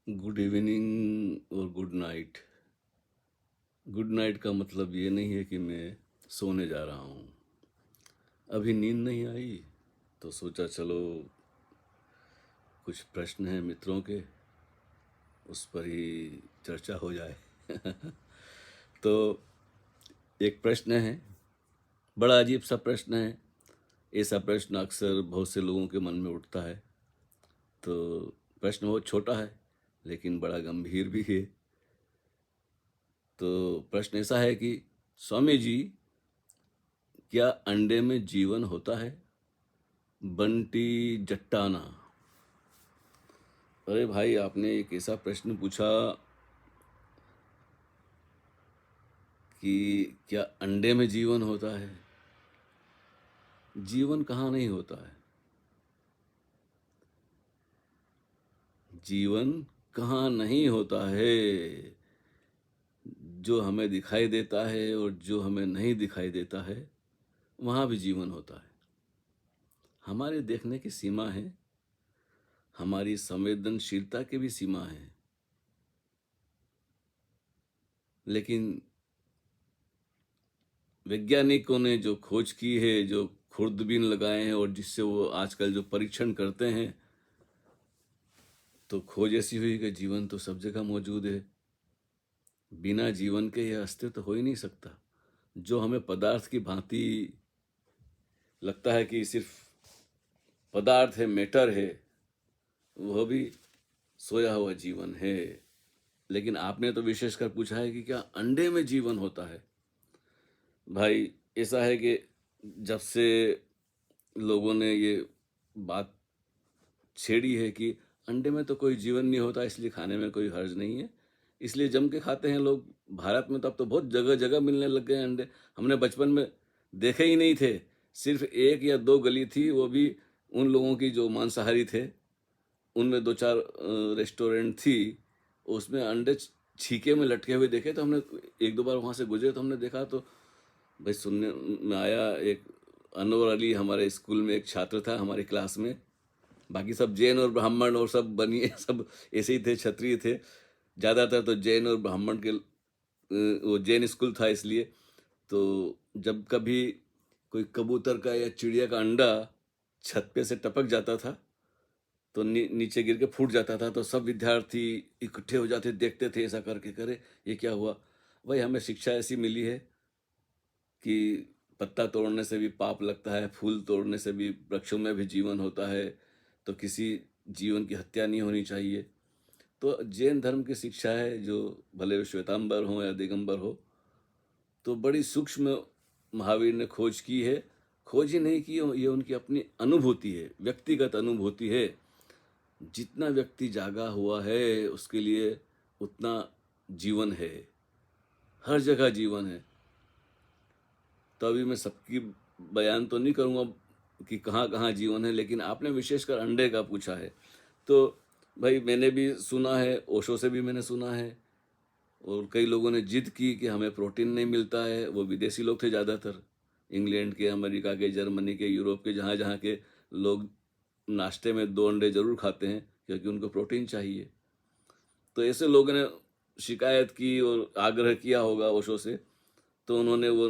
Good evening और good night. Good night का मतलब ये नहीं है कि मैं सोने जा रहा हूँ। अभी नींद नहीं आई तो सोचा चलो कुछ प्रश्न हैं मित्रों के, उस पर ही चर्चा हो जाए। तो एक प्रश्न है, बड़ा अजीब सा प्रश्न है। ऐसा प्रश्न अक्सर बहुत से लोगों के मन में उठता है। तो प्रश्न बहुत छोटा है लेकिन बड़ा गंभीर भी है। तो प्रश्न ऐसा है कि स्वामी जी, क्या अंडे में जीवन होता है? बंटी जट्टाना। अरे भाई, आपने एक ऐसा प्रश्न पूछा कि क्या अंडे में जीवन होता है? जीवन कहाँ नहीं होता है? जीवन कहाँ नहीं होता है? जो हमें दिखाई देता है और जो हमें नहीं दिखाई देता है, वहाँ भी जीवन होता है। हमारे देखने की सीमा है, हमारी संवेदनशीलता की भी सीमा है। लेकिन वैज्ञानिकों ने जो खोज की है, जो खुर्दबीन लगाए हैं और जिससे वो आजकल जो परीक्षण करते हैं, तो खोज ऐसी हुई कि जीवन तो सब जगह मौजूद है। बिना जीवन के यह अस्तित्व हो ही नहीं सकता। जो हमें पदार्थ की भांति लगता है कि सिर्फ पदार्थ है, मैटर है, वह भी सोया हुआ जीवन है। लेकिन आपने तो विशेषकर पूछा है कि क्या अंडे में जीवन होता है। भाई, ऐसा है कि जब से लोगों ने ये बात छेड़ी है कि अंडे में तो कोई जीवन नहीं होता, इसलिए खाने में कोई हर्ज नहीं है, इसलिए जम के खाते हैं लोग। भारत में तो अब तो बहुत जगह जगह मिलने लग गए हैं अंडे। हमने बचपन में देखे ही नहीं थे। सिर्फ एक या दो गली थी, वो भी उन लोगों की जो मांसाहारी थे। उनमें दो चार रेस्टोरेंट थी, उसमें अंडे छीके में लटके हुए देखे। तो हमने एक दो बार वहाँ से गुजरे तो हमने देखा, तो भाई सुनने में आया, एक अनवर अली हमारे स्कूल में एक छात्र था हमारी क्लास में। बाकी सब जैन और ब्राह्मण और सब बनिए सब ऐसे ही थे, क्षत्रिय थे ज़्यादातर। तो जैन और ब्राह्मण के वो जैन स्कूल था, इसलिए तो जब कभी कोई कबूतर का या चिड़िया का अंडा छत पे से टपक जाता था तो नीचे गिर के फूट जाता था, तो सब विद्यार्थी इकट्ठे हो जाते, देखते थे ऐसा करके, करे ये क्या हुआ। भाई, हमें शिक्षा ऐसी मिली है कि पत्ता तोड़ने से भी पाप लगता है, फूल तोड़ने से भी, वृक्षों में भी जीवन होता है, तो किसी जीवन की हत्या नहीं होनी चाहिए। तो जैन धर्म की शिक्षा है, जो भले वो श्वेतांबर हो या दिगंबर हो, तो बड़ी सूक्ष्म महावीर ने खोज की है। खोज ही नहीं की, ये उनकी अपनी अनुभूति है, व्यक्तिगत अनुभूति है। जितना व्यक्ति जागा हुआ है उसके लिए उतना जीवन है, हर जगह जीवन है। तो अभी मैं सबकी बयान तो नहीं करूँगा कि कहाँ कहाँ जीवन है, लेकिन आपने विशेषकर अंडे का पूछा है। तो भाई, मैंने भी सुना है, ओशो से भी मैंने सुना है, और कई लोगों ने जिद की कि हमें प्रोटीन नहीं मिलता है। वो विदेशी लोग थे ज़्यादातर, इंग्लैंड के, अमेरिका के, जर्मनी के, यूरोप के, जहाँ जहाँ के लोग नाश्ते में दो अंडे ज़रूर खाते हैं क्योंकि उनको प्रोटीन चाहिए। तो ऐसे लोगों ने शिकायत की और आग्रह किया होगा ओशो से, तो उन्होंने वो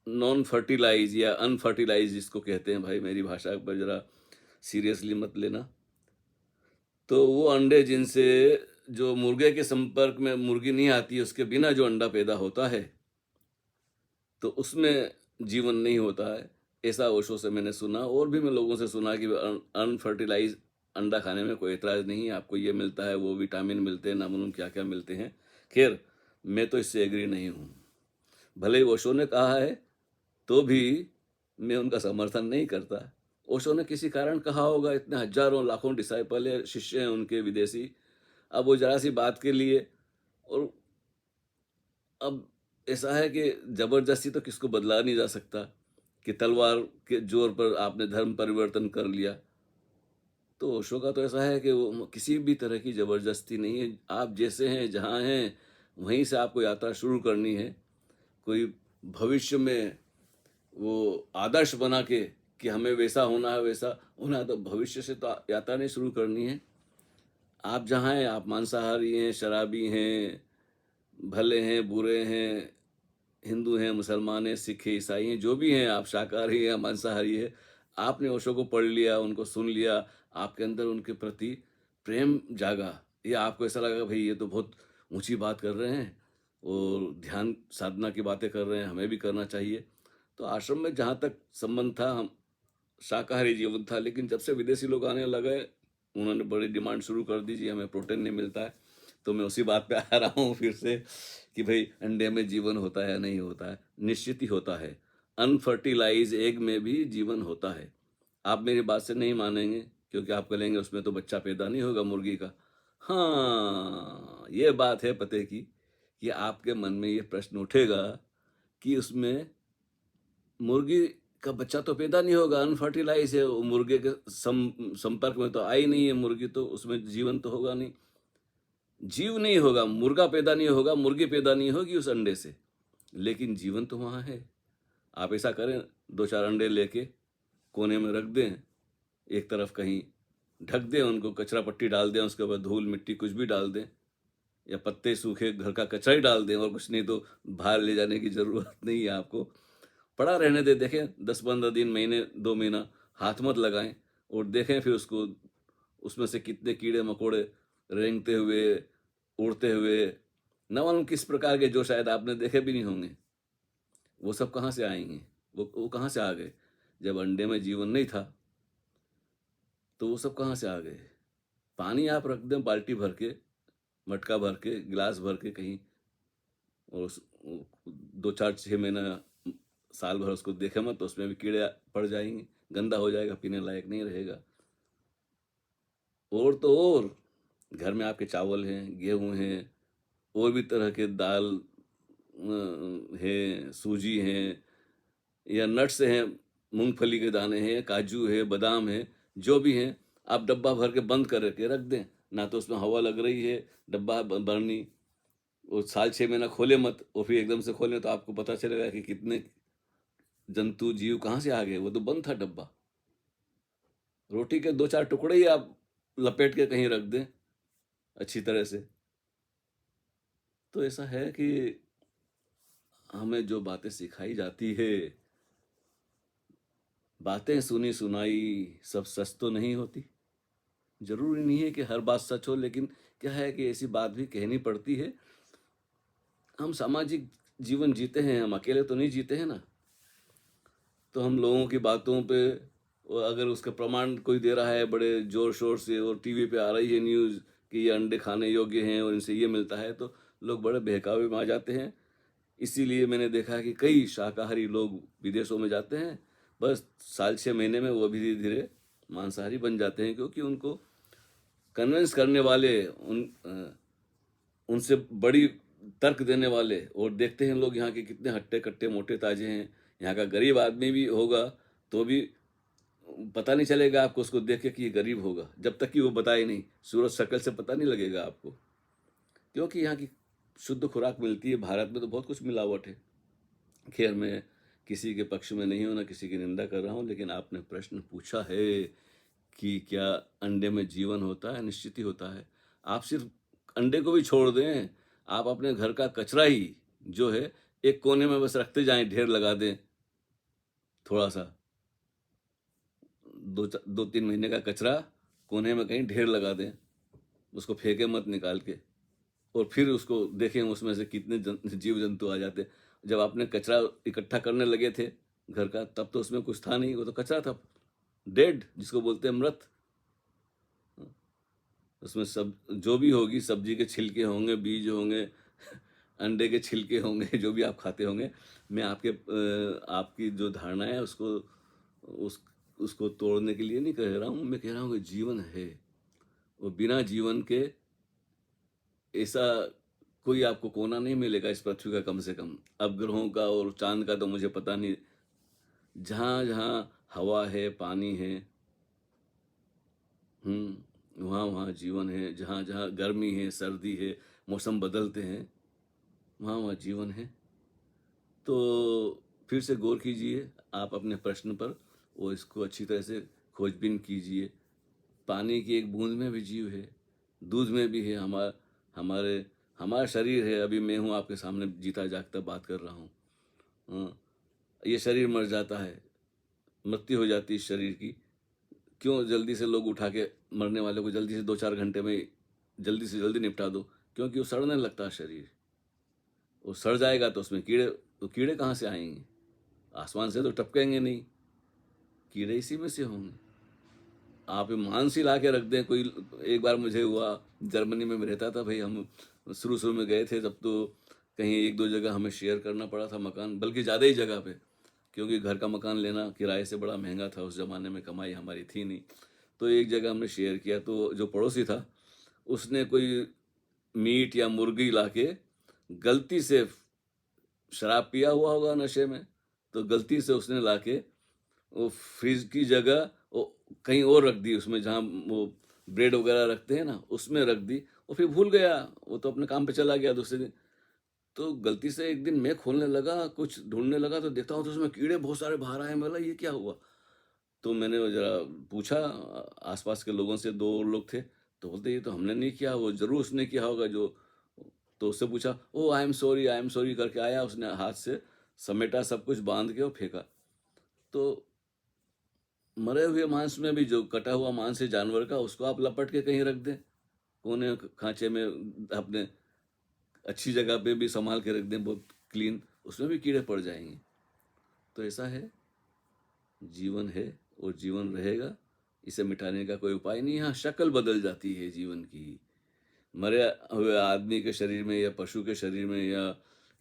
नॉन फर्टिलाइज या अनफर्टिलाइज जिसको कहते हैं, भाई मेरी भाषा पर ज़रा सीरियसली मत लेना, तो वो अंडे जिनसे, जो मुर्गे के संपर्क में मुर्गी नहीं आती, उसके बिना जो अंडा पैदा होता है, तो उसमें जीवन नहीं होता है। ऐसा ओशो से मैंने सुना, और भी मैं लोगों से सुना कि अनफर्टिलाइज अंडा खाने में कोई एतराज़ नहीं, आपको ये मिलता है, वो विटामिन मिलते हैं, ना मालूम क्या क्या मिलते हैं। खैर, मैं तो इससे एग्री नहीं हूँ। भले ही ओशो ने कहा है तो भी मैं उनका समर्थन नहीं करता। ओशो ने किसी कारण कहा होगा, इतने हजारों लाखों डिसाइपल है, शिष्य हैं उनके विदेशी। अब वो जरा सी बात के लिए, और अब ऐसा है कि जबरदस्ती तो किसको बदला नहीं जा सकता कि तलवार के जोर पर आपने धर्म परिवर्तन कर लिया। तो ओशो का तो ऐसा है कि वो किसी भी तरह की जबरदस्ती नहीं है। आप जैसे हैं, जहाँ हैं, वहीं से आपको यात्रा शुरू करनी है। कोई भविष्य में वो आदर्श बना के कि हमें वैसा होना है, वैसा होना है, तो भविष्य से तो यात्रा नहीं शुरू करनी है। आप जहाँ हैं, आप मांसाहारी हैं, शराबी हैं, भले हैं, बुरे हैं, हिंदू हैं, मुसलमान हैं, सिख हैं, ईसाई हैं, जो भी हैं, आप शाकाहारी हैं या मांसाहारी हैं, आपने ओशो को पढ़ लिया, उनको सुन लिया, आपके अंदर उनके प्रति प्रेम जागा, या आपको ऐसा लगा भाई ये तो बहुत ऊँची बात कर रहे हैं और ध्यान साधना की बातें कर रहे हैं, हमें भी करना चाहिए। तो आश्रम में जहाँ तक संबंध था, हम शाकाहारी जीवन था, लेकिन जब से विदेशी लोग आने लगे, उन्होंने बड़ी डिमांड शुरू कर दी, जी हमें प्रोटीन नहीं मिलता है। तो मैं उसी बात पे आ रहा हूँ फिर से कि भाई अंडे में जीवन होता है या नहीं होता है। निश्चित ही होता है। अनफर्टिलाइज एग में भी जीवन होता है। आप मेरी बात से नहीं मानेंगे, क्योंकि आप कहेंगे उसमें तो बच्चा पैदा नहीं होगा मुर्गी का। हाँ, ये बात है पते की कि आपके मन में ये प्रश्न उठेगा कि उसमें मुर्गी का बच्चा तो पैदा नहीं होगा, अनफर्टिलाइज है वो, मुर्गे के संपर्क में तो आई नहीं है मुर्गी, तो उसमें जीवन तो होगा नहीं, जीव नहीं होगा, मुर्गा पैदा नहीं होगा, मुर्गी पैदा नहीं होगी उस अंडे से, लेकिन जीवन तो वहां है। आप ऐसा करें, दो चार अंडे लेके कोने में रख दें, एक तरफ कहीं ढक दें उनको, कचरा पट्टी डाल दें, उसके बाद धूल मिट्टी कुछ भी डाल दें, या पत्ते सूखे घर का कचरा ही डाल दें, और कुछ नहीं तो बाहर ले जाने की जरूरत नहीं है आपको, पड़ा रहने दे। देखें 10-15 दिन, महीने 2 महीना, हाथ मत लगाएं और देखें फिर उसको, उसमें से कितने कीड़े मकोड़े रेंगते हुए, उड़ते हुए, न मालूम किस प्रकार के, जो शायद आपने देखे भी नहीं होंगे, वो सब कहाँ से आएंगे, वो कहाँ से आ गए। जब अंडे में जीवन नहीं था तो वो सब कहाँ से आ गए। पानी आप रख दें बाल्टी भर के, मटका भर के, गिलास भर के कहीं, और 2-4-6 महीना, साल भर उसको देखे मत, तो उसमें भी कीड़े पड़ जाएंगे, गंदा हो जाएगा, पीने लायक नहीं रहेगा। और तो और घर में आपके चावल हैं, गेहूं हैं, और भी तरह के दाल है, सूजी हैं, या नट्स हैं, मूंगफली के दाने हैं, काजू है, बादाम है, जो भी हैं, आप डब्बा भर के बंद करके रख दें। ना तो उसमें हवा लग रही है, डब्बा भरनी, वो साल 6 महीना खोले मत, और फिर एकदम से खोलें तो आपको पता चलेगा कि कितने जंतु जीव कहाँ से आ गए, वो तो बंद था डब्बा। रोटी के 2-4 टुकड़े ही आप लपेट के कहीं रख दें अच्छी तरह से। तो ऐसा है कि हमें जो बातें सिखाई जाती है, बातें सुनी सुनाई सब सच तो नहीं होती। जरूरी नहीं है कि हर बात सच हो, लेकिन क्या है कि ऐसी बात भी कहनी पड़ती है। हम सामाजिक जीवन जीते हैं, हम अकेले तो नहीं जीते हैं ना। तो हम लोगों की बातों पे, और अगर उसका प्रमाण कोई दे रहा है बड़े जोर शोर से, और टीवी पे आ रही है न्यूज़ कि ये अंडे खाने योग्य हैं और इनसे ये मिलता है, तो लोग बड़े बहकावे में आ जाते हैं। इसीलिए मैंने देखा है कि कई शाकाहारी लोग विदेशों में जाते हैं, बस साल 6 महीने में वो भी धीरे धीरे मांसाहारी बन जाते हैं, क्योंकि उनको कन्विंस करने वाले, उनसे बड़ी तर्क देने वाले, और देखते हैं लोग यहाँ के कितने हट्टे कट्टे मोटे ताजे हैं। यहाँ का गरीब आदमी भी होगा तो भी पता नहीं चलेगा आपको उसको देख के कि ये गरीब होगा, जब तक कि वो बताए नहीं, सूरज शक्ल से पता नहीं लगेगा आपको, क्योंकि यहाँ की शुद्ध खुराक मिलती है। भारत में तो बहुत कुछ मिलावट है। खैर, मैं किसी के पक्ष में नहीं हूं, ना किसी की निंदा कर रहा हूं, लेकिन आपने प्रश्न पूछा है कि क्या अंडे में जीवन होता है। निश्चित ही होता है। आप सिर्फ अंडे को भी छोड़ दें, आप अपने घर का कचरा ही जो है एक कोने में बस रखते जाएं, ढेर लगा दें, थोड़ा सा 2-3 महीने का कचरा कोने में कहीं ढेर लगा दें, उसको फेंके मत निकाल के, और फिर उसको देखें उसमें से कितने जीव जंतु आ जाते। जब आपने कचरा इकट्ठा करने लगे थे घर का, तब तो उसमें कुछ था नहीं, वो तो कचरा था, डेड जिसको बोलते हैं, मृत। उसमें सब जो भी होगी, सब्जी के छिलके होंगे, बीज होंगे, अंडे के छिलके होंगे, जो भी आप खाते होंगे। मैं आपकी जो धारणा है उसको उस उसको तोड़ने के लिए नहीं कह रहा हूँ। मैं कह रहा हूँ कि जीवन है, और बिना जीवन के ऐसा कोई आपको कोना नहीं मिलेगा इस पृथ्वी का, कम से कम। अब ग्रहों का और चांद का तो मुझे पता नहीं। जहाँ जहाँ हवा है, पानी है, वहाँ वहाँ जीवन है। जहाँ जहाँ गर्मी है, सर्दी है, मौसम बदलते हैं, वहाँ वहाँ जीवन है। तो फिर से गौर कीजिए आप अपने प्रश्न पर, और इसको अच्छी तरह से खोजबीन कीजिए। पानी की एक बूंद में भी जीव है, दूध में भी है, हमारे हमारा शरीर है। अभी मैं हूँ आपके सामने जीता जागता बात कर रहा हूँ। हाँ, ये शरीर मर जाता है, मृत्यु हो जाती है इस शरीर की। क्यों जल्दी से लोग उठा के मरने वाले को जल्दी से 2-4 घंटे में जल्दी से जल्दी निपटा दो? क्योंकि वो सड़ने लगता है शरीर। वो सड़ जाएगा तो उसमें कीड़े, तो कीड़े कहाँ से आएंगे? आसमान से तो टपकेंगे नहीं, कीड़े इसी में से होंगे। आप मांस ही ला के रख दें कोई। एक बार मुझे हुआ, जर्मनी में मैं रहता था भाई, हम शुरू शुरू में गए थे तब तो कहीं 1-2 जगह हमें शेयर करना पड़ा था मकान, बल्कि ज़्यादा ही जगह पे, क्योंकि घर का मकान लेना किराए से बड़ा महंगा था। उस ज़माने में कमाई हमारी थी नहीं। तो एक जगह हमने शेयर किया, तो जो पड़ोसी था उसने कोई मीट या मुर्गी लाके गलती से, शराब पिया हुआ होगा नशे में, तो गलती से उसने लाके वो फ्रिज की जगह वो कहीं और रख दी, उसमें जहाँ वो ब्रेड वगैरह रखते हैं ना, उसमें रख दी। और फिर भूल गया, वो तो अपने काम पे चला गया दूसरे दिन। तो गलती से एक दिन मैं खोलने लगा, कुछ ढूंढने लगा, तो देखता हूँ तो उसमें कीड़े बहुत सारे बाहर आए। मैं बोला ये क्या हुआ? तो मैंने वो जरा पूछा आसपास के लोगों से, 2 और लोग थे, तो बोलते ये तो हमने नहीं किया, वो जरूर उसने किया होगा जो। तो उससे पूछा, ओ आई एम सॉरी करके आया, उसने हाथ से समेटा, सब कुछ बांध के और फेंका। तो मरे हुए मांस में भी जो कटा हुआ मांस है जानवर का, उसको आप लपट के कहीं रख दें कोने खांचे में, अपने अच्छी जगह पे भी संभाल के रख दें, बहुत क्लीन, उसमें भी कीड़े पड़ जाएंगे। तो ऐसा है, जीवन है और जीवन रहेगा, इसे मिटाने का कोई उपाय नहीं। हाँ, शक्ल बदल जाती है जीवन की। मरे हुए आदमी के शरीर में या पशु के शरीर में या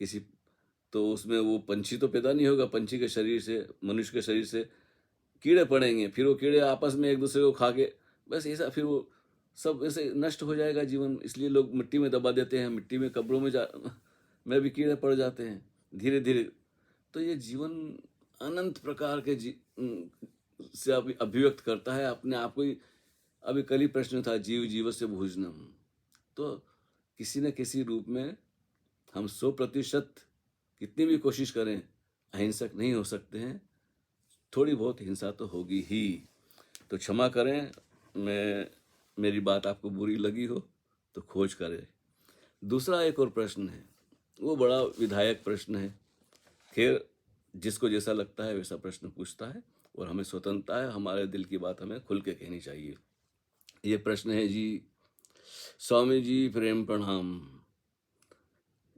किसी, तो उसमें वो पंछी तो पैदा नहीं होगा, पंछी के शरीर से मनुष्य के शरीर से कीड़े पड़ेंगे, फिर वो कीड़े आपस में एक दूसरे को खा के, बस ऐसा फिर वो सब ऐसे नष्ट हो जाएगा जीवन। इसलिए लोग मिट्टी में दबा देते हैं, मिट्टी में कब्रों में जा में भी कीड़े पड़ जाते हैं धीरे धीरे। तो ये जीवन अनंत प्रकार के से अभिव्यक्त करता है अपने आप को ही। अभी कल ही प्रश्न था, जीव जीवस्य भोजनम। तो किसी न किसी रूप में हम 100% कितनी भी कोशिश करें अहिंसक नहीं हो सकते हैं। थोड़ी बहुत हिंसा तो होगी ही, तो क्षमा करें। मैं मेरी बात आपको बुरी लगी हो तो खोज करें। दूसरा एक और प्रश्न है, वो बड़ा विधायक प्रश्न है। खैर, जिसको जैसा लगता है वैसा प्रश्न पूछता है, और हमें स्वतंत्रता है, हमारे दिल की बात हमें खुल के कहनी चाहिए। ये प्रश्न है जी, स्वामी जी प्रेम प्रणाम।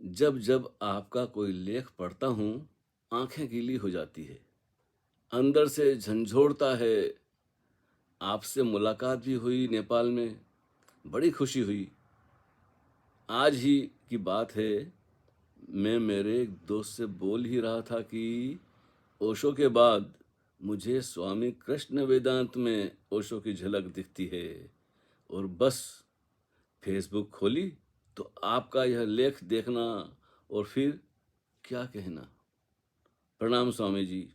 जब जब आपका कोई लेख पढ़ता हूँ, आंखें गीली हो जाती है, अंदर से झंझोड़ता है। आपसे मुलाकात भी हुई नेपाल में, बड़ी खुशी हुई। आज ही की बात है, मैं मेरे एक दोस्त से बोल ही रहा था कि ओशो के बाद मुझे स्वामी कृष्ण वेदांत में ओशो की झलक दिखती है। और बस फेसबुक खोली तो आपका यह लेख देखना, और फिर क्या कहना। प्रणाम स्वामी जी।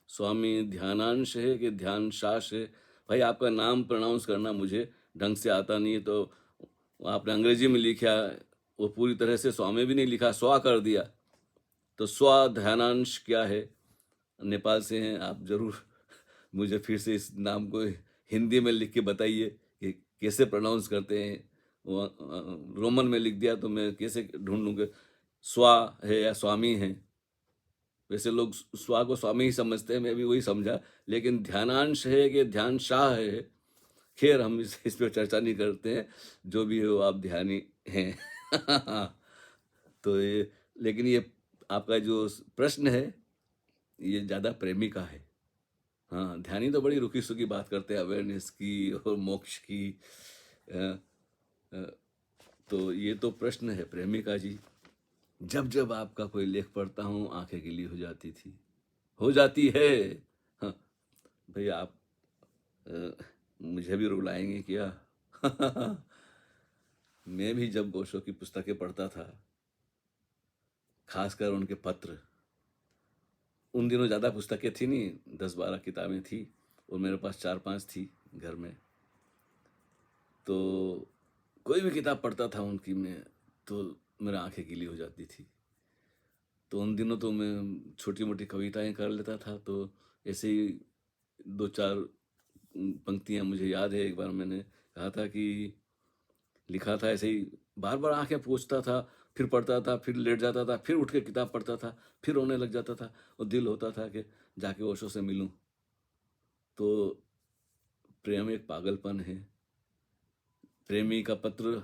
स्वामी ध्यानांश है कि ध्यान शास है? भाई आपका नाम प्रोनाउंस करना मुझे ढंग से आता नहीं है, तो आपने अंग्रेजी में लिखा, वो पूरी तरह से स्वामी भी नहीं लिखा, स्वा कर दिया। तो स्वा ध्यानांश क्या है? नेपाल से हैं आप, जरूर मुझे फिर से इस नाम को हिंदी में लिख के बताइए कि कैसे प्रोनाउंस करते हैं। वो रोमन में लिख दिया तो मैं कैसे ढूंढूंगा स्वा है या स्वामी है? वैसे लोग स्वा को स्वामी ही समझते हैं, मैं भी वही समझा, लेकिन ध्यानांश है कि ध्यान शाह है? खैर, हम इस पर चर्चा नहीं करते हैं, जो भी हो आप ध्यानी हैं। तो ये, लेकिन ये आपका जो प्रश्न है ये ज़्यादा प्रेमी का है। हाँ, ध्यानी तो बड़ी रुकी सुकी बात करते हैं अवेयरनेस की और मोक्ष की। अ, अ, तो ये तो प्रश्न है प्रेमिका जी। जब जब आपका कोई लेख पढ़ता हूँ, आंखें गीली हो जाती थी, हो जाती है। हाँ, भाई आप अ, मुझे भी रुलाएंगे क्या? मैं भी जब ओशो की पुस्तकें पढ़ता था, खासकर उनके पत्र, उन दिनों ज़्यादा पुस्तकें थी नहीं, 10-12 किताबें थी, और मेरे पास 4-5 थी घर में। तो कोई भी किताब पढ़ता था उनकी मैं, तो मेरी आंखें गीली हो जाती थी। तो उन दिनों तो मैं छोटी मोटी कविताएं कर लेता था, तो ऐसे ही 2-4 पंक्तियां मुझे याद है। एक बार मैंने कहा था कि लिखा था ऐसे ही, बार बार आंखें पोंछता था, फिर पढ़ता था, फिर लेट जाता था, फिर उठ के किताब पढ़ता था, फिर रोने लग जाता था, और दिल होता था कि जाके ओशो से मिलूं। तो प्रेम एक पागलपन है। प्रेमी का पत्र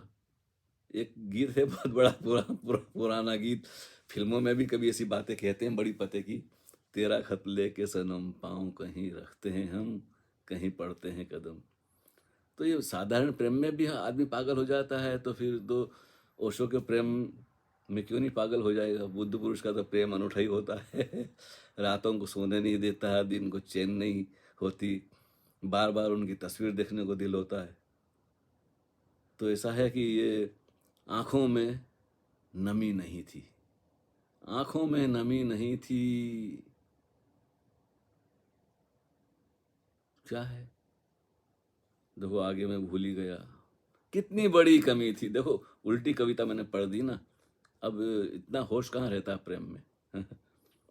एक गीत है, बहुत बड़ा पुराना गीत। फिल्मों में भी कभी ऐसी बातें कहते हैं बड़ी पते की, तेरा खत लेके सनम पाँव कहीं रखते हैं हम, कहीं पढ़ते हैं कदम। तो ये साधारण प्रेम में भी आदमी पागल हो जाता है, तो फिर तो ओशो के प्रेम में क्यों नहीं पागल हो जाएगा। बुद्ध पुरुष का तो प्रेम अनूठा ही होता है। रातों को सोने नहीं देता, दिन को चैन नहीं होती, बार बार उनकी तस्वीर देखने को दिल होता है। तो ऐसा है कि ये आंखों में नमी नहीं थी, आंखों में नमी नहीं थी। क्या है, देखो आगे मैं भूल ही गया। कितनी बड़ी कमी थी, देखो उल्टी कविता मैंने पढ़ दी ना। अब इतना होश कहाँ रहता है प्रेम में।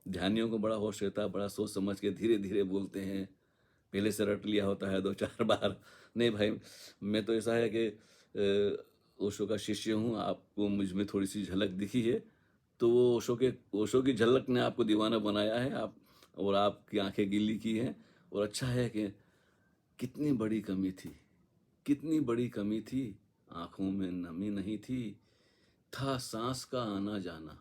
ध्यानियों को बड़ा होश रहता है, बड़ा सोच समझ के धीरे धीरे बोलते हैं, पहले से रट लिया होता है 2-4 बार। नहीं भाई, मैं तो ऐसा है कि ओशो का शिष्य हूँ, आपको मुझ में थोड़ी सी झलक दिखी है, तो वो ओशो की झलक ने आपको दीवाना बनाया है, आप और आपकी आंखें गीली की हैं। और अच्छा है कि कितनी बड़ी कमी थी, कितनी बड़ी कमी थी, आंखों में नमी नहीं थी, था सांस का आना जाना,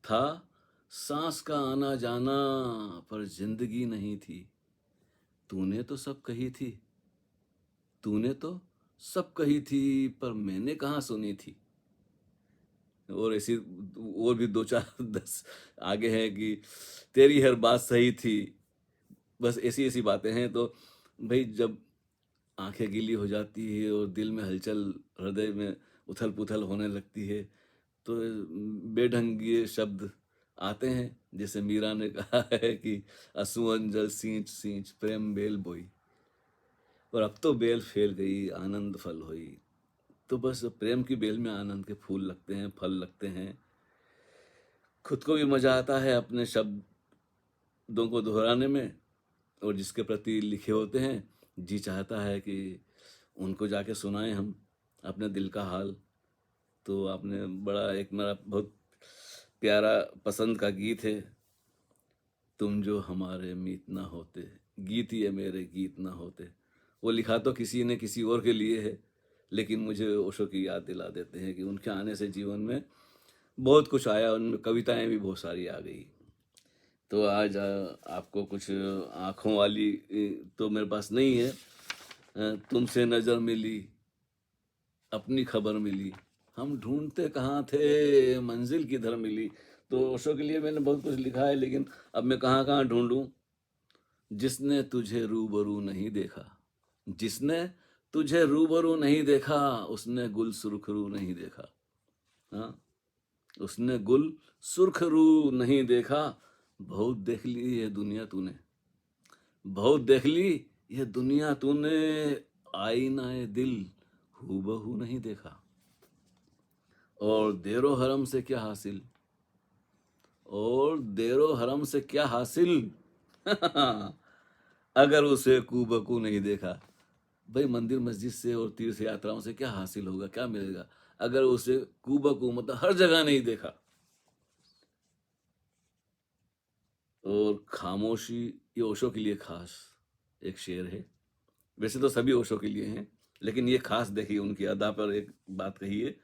था सांस का आना जाना, पर जिंदगी नहीं थी। तूने तो सब कही थी, तूने तो सब कही थी, पर मैंने कहाँ सुनी थी। और ऐसी और भी 2-4-10 आगे हैं कि तेरी हर बात सही थी। बस ऐसी ऐसी बातें हैं। तो भाई जब आंखें गीली हो जाती है और दिल में हलचल, हृदय में उथल पुथल होने लगती है, तो बेढंगे शब्द आते हैं, जैसे मीरा ने कहा है कि असुअन जल सींच सींच प्रेम बेल बोई, और अब तो बेल फेल गई आनंद फल हुई। तो बस प्रेम की बेल में आनंद के फूल लगते हैं, फल लगते हैं। खुद को भी मजा आता है अपने शब्दों को दोहराने में, और जिसके प्रति लिखे होते हैं, जी चाहता है कि उनको जाके सुनाएं हम अपने दिल का हाल। तो आपने बड़ा, एक मेरा बहुत प्यारा पसंद का गीत है, तुम जो हमारे मीत ना होते, गीत ये मेरे गीत ना होते। वो लिखा तो किसी ने किसी और के लिए है, लेकिन मुझे ओशो की याद दिला देते हैं कि उनके आने से जीवन में बहुत कुछ आया, उनमें कविताएं भी बहुत सारी आ गई। तो आज आपको कुछ आँखों वाली तो मेरे पास नहीं है। तुमसे नज़र मिली, अपनी खबर मिली, हम ढूंढते कहाँ थे, मंजिल किधर मिली। तो ओशो के लिए मैंने बहुत कुछ लिखा है, लेकिन अब मैं कहाँ कहाँ ढूंढूं। जिसने तुझे रूबरू नहीं देखा, जिसने तुझे रूबरू नहीं देखा, उसने गुल सुर्खरू नहीं देखा। हाँ, उसने गुल सुर्खरू नहीं देखा। बहुत देख ली ये दुनिया तूने, बहुत देख ली ये दुनिया तूने, आईना ए दिल हूबहू नहीं देखा। और देरो हरम से क्या हासिल, और देरो हरम से क्या हासिल। अगर उसे कूबकू नहीं देखा। भाई मंदिर मस्जिद से और तीर्थ यात्राओं से क्या हासिल होगा, क्या मिलेगा, अगर उसे कूबकू मतलब हर जगह नहीं देखा। और खामोशी, ये ओशो के लिए खास एक शेर है, वैसे तो सभी ओशो के लिए हैं, लेकिन ये खास देखिए उनकी अदा पर एक बात कही है,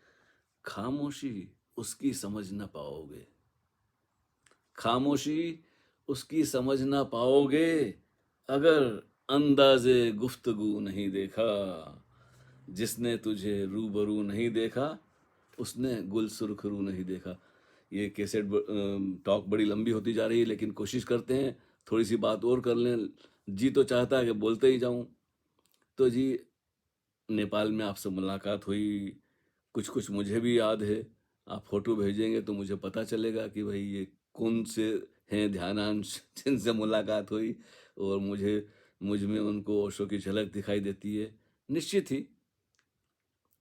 खामोशी उसकी समझ ना पाओगे, खामोशी उसकी समझ ना पाओगे, अगर अंदाज़े गुफ्तगू नहीं देखा। जिसने तुझे रूबरू नहीं देखा, उसने गुल सुर्खरू नहीं देखा। ये कैसेट टॉक बड़ी लंबी होती जा रही है, लेकिन कोशिश करते हैं थोड़ी सी बात और कर लें। जी तो चाहता है कि बोलते ही जाऊं। तो जी, नेपाल में आपसे मुलाकात हुई, कुछ कुछ मुझे भी याद है। आप फोटो भेजेंगे तो मुझे पता चलेगा कि भाई ये कौन से हैं ध्यानांश जिनसे मुलाकात हुई, और मुझ में उनको ओशो की झलक दिखाई देती है। निश्चित ही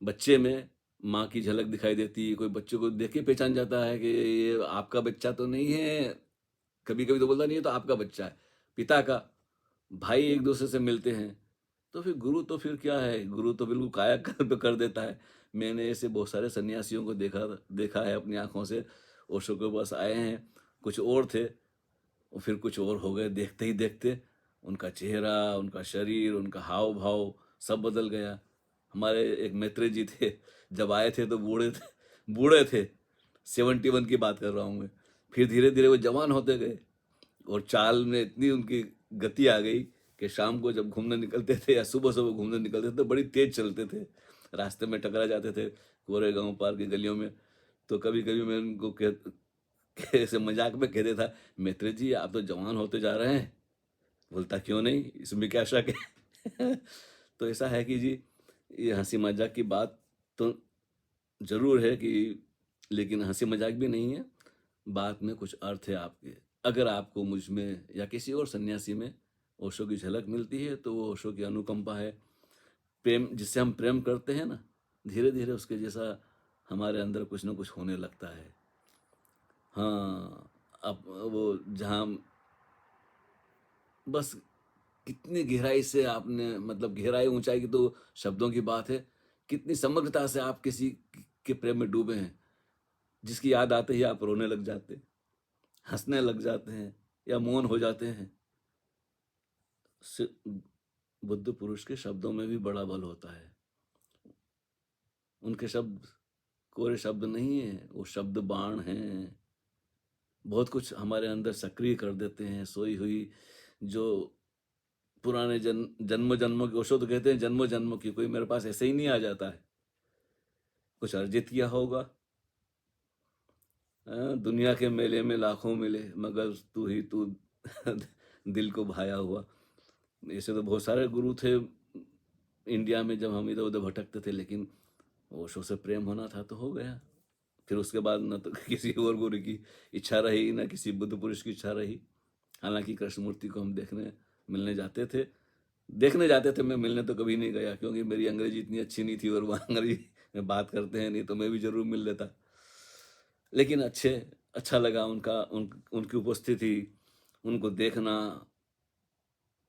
बच्चे में माँ की झलक दिखाई देती है, कोई बच्चे को देख के पहचान जाता है कि ये आपका बच्चा तो नहीं है। कभी कभी तो बोलता नहीं है तो आपका बच्चा है। पिता का, भाई एक दूसरे से मिलते हैं तो फिर गुरु तो फिर क्या है, गुरु तो बिल्कुल कायाकल्प कर देता है। मैंने ऐसे बहुत सारे सन्यासियों को देखा है अपनी आंखों से। ओशो के पास आए हैं, कुछ और थे, और फिर कुछ और हो गए। देखते ही देखते उनका चेहरा, उनका शरीर, उनका हाव भाव सब बदल गया। हमारे एक मैत्रेय जी थे, जब आए थे तो बूढ़े थे। 71 की बात कर रहा हूँ मैं। फिर धीरे धीरे वो जवान होते गए, और चाल में इतनी उनकी गति आ गई कि शाम को जब घूमने निकलते थे या सुबह सुबह घूमने निकलते थे तो बड़ी तेज चलते थे। रास्ते में टकरा जाते थे कोरेगांव पार की गलियों में। तो कभी कभी मैं उनको ऐसे मजाक में कहते था, मैत्रेय जी आप तो जवान होते जा रहे हैं। बोलता क्यों नहीं, इसमें क्या शक है। तो ऐसा है कि जी, ये हंसी मजाक की बात तो जरूर है कि, लेकिन हंसी मजाक भी नहीं है, बात में कुछ अर्थ है आपके। अगर आपको मुझ में या किसी और सन्यासी में ओशो की झलक मिलती है तो वो ओशो की अनुकंपा है। प्रेम, जिससे हम प्रेम करते हैं ना, धीरे धीरे उसके जैसा हमारे अंदर कुछ ना कुछ होने लगता है। हाँ, अब वो जहाँ बस कितनी गहराई से आपने, मतलब गहराई ऊंचाई की तो शब्दों की बात है, कितनी समग्रता से आप किसी के प्रेम में डूबे हैं, जिसकी याद आते ही आप रोने लग जाते, हंसने लग जाते हैं या मौन हो जाते हैं। बुद्ध पुरुष के शब्दों में भी बड़ा बल होता है। उनके शब्द कोरे शब्द नहीं है, वो शब्द बाण हैं। बहुत कुछ हमारे अंदर सक्रिय कर देते हैं। सोई हुई जो पुराने जन्म जन्मों की, ओशो तो कहते हैं जन्मों जन्मों की, कोई मेरे पास ऐसे ही नहीं आ जाता है। कुछ अर्जित किया होगा। दुनिया के मेले में लाखों मिले, मगर तू ही तू दिल को भाया हुआ। ऐसे तो बहुत सारे गुरु थे इंडिया में जब हम इधर उधर भटकते थे, लेकिन ओशो से प्रेम होना था तो हो गया। फिर उसके बाद न तो किसी और गुरु की इच्छा रही, न किसी बुद्ध पुरुष की इच्छा रही। हालांकि कृष्णमूर्ति को हम मिलने जाते थे। मैं मिलने तो कभी नहीं गया, क्योंकि मेरी अंग्रेजी इतनी अच्छी नहीं थी और वो अंग्रेजी में बात करते हैं नहीं, तो मैं भी जरूर मिल लेता। लेकिन अच्छा लगा उनकी उपस्थिति, उनको देखना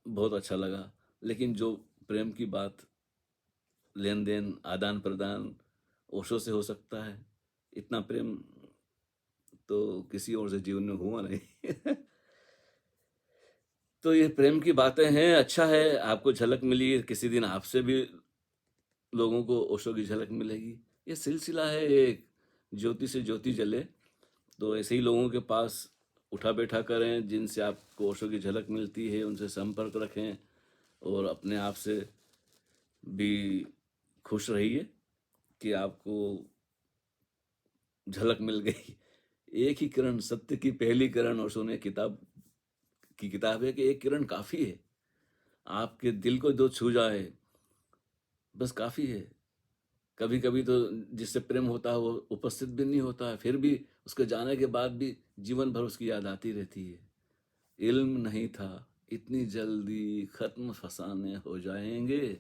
बहुत अच्छा लगा। लेकिन जो प्रेम की बात, लेन देन, आदान प्रदान ओशो से हो सकता है, इतना प्रेम तो किसी और से जीवन में हुआ नहीं। तो ये प्रेम की बातें हैं। अच्छा है आपको झलक मिली, किसी दिन आपसे भी लोगों को ओशो की झलक मिलेगी। ये सिलसिला है एक, ज्योति से ज्योति जले। तो ऐसे ही लोगों के पास उठा बैठा करें, जिनसे आपको ओशो की झलक मिलती है उनसे संपर्क रखें, और अपने आप से भी खुश रहिए कि आपको झलक मिल गई। एक ही किरण, सत्य की पहली किरण, ओशो ने किताब है कि एक किरण काफी है। आपके दिल को जो छू जाए बस काफी है। कभी कभी तो जिससे प्रेम होता है वो उपस्थित भी नहीं होता है, फिर भी उसके जाने के बाद भी जीवन भर उसकी याद आती रहती है। इल्म नहीं था इतनी जल्दी खत्म फसाने हो जाएंगे।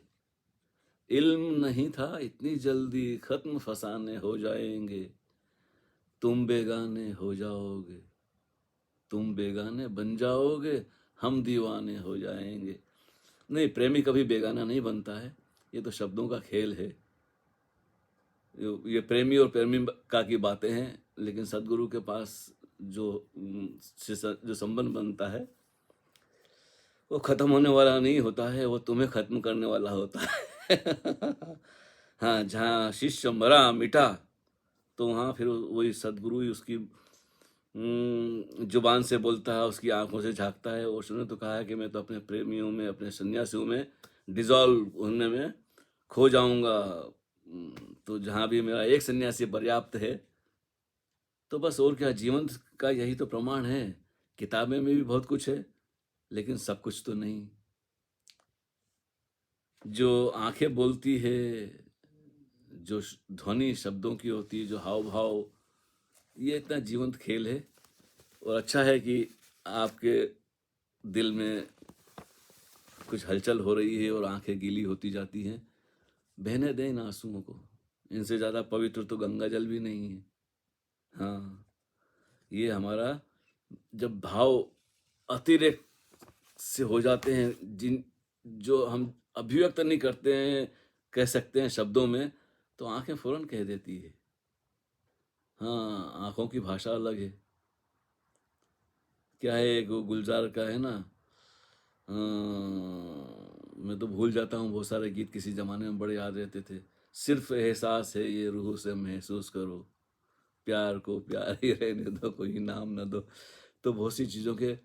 इल्म नहीं था इतनी जल्दी खत्म फसाने हो जाएंगे। तुम बेगाने हो जाओगे, तुम बेगाने बन जाओगे, हम दीवाने हो जाएंगे। नहीं, प्रेमी कभी बेगाना नहीं बनता है, ये तो शब्दों का खेल है। ये प्रेमी और प्रेमी का की बातें हैं, लेकिन सदगुरु के पास जो जो संबंध बनता है वो खत्म होने वाला नहीं होता है, वो तुम्हें खत्म करने वाला होता है। हाँ, जहाँ शिष्य मरा मिटा, तो वहाँ फिर वही सदगुरु ही उसकी जुबान से बोलता है, उसकी आंखों से झांकता है। और उसने तो कहा है कि मैं तो अपने प्रेमियों में, अपने सन्यासियों में डिजॉल्व होने में खो जाऊंगा। तो जहाँ भी मेरा एक सन्यासी पर्याप्त है। तो बस और क्या, जीवन का यही तो प्रमाण है। किताबें में भी बहुत कुछ है, लेकिन सब कुछ तो नहीं। जो आंखें बोलती है, जो ध्वनि शब्दों की होती है, जो हाव भाव, ये इतना जीवंत खेल है। और अच्छा है कि आपके दिल में कुछ हलचल हो रही है और आंखें गीली होती जाती हैं। बहने दें इन आंसुओं को, इनसे ज़्यादा पवित्र तो गंगा जल भी नहीं है। हाँ, ये हमारा जब भाव अतिरेक से हो जाते हैं, जो हम अभिव्यक्त नहीं करते हैं, कह सकते हैं शब्दों में, तो आंखें फौरन कह देती है। हाँ, आंखों की भाषा अलग है। क्या है, एक वो गुलजार का है ना, मैं तो भूल जाता हूँ, बहुत सारे गीत किसी जमाने में बड़े याद रहते थे। सिर्फ एहसास है ये रूह से महसूस करो, प्यार को प्यार ही रहने दो, कोई नाम ना दो। तो बहुत सी चीज़ों के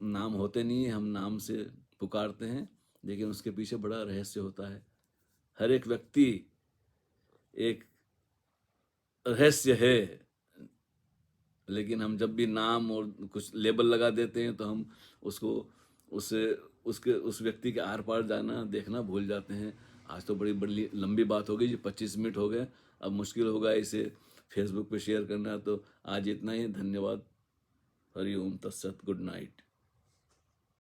नाम होते नहीं है, हम नाम से पुकारते हैं, लेकिन उसके पीछे बड़ा रहस्य होता है। हर एक व्यक्ति एक रहस्य है, लेकिन हम जब भी नाम और कुछ लेबल लगा देते हैं तो हम उसको उसे उसके उस व्यक्ति के आर पार जाना देखना भूल जाते हैं। आज तो बड़ी बड़ी लंबी बात हो गई जी, 25 मिनट हो गए। अब मुश्किल होगा इसे फेसबुक पे शेयर करना, तो आज इतना ही। धन्यवाद। हरि ओम तत्सत। Good night.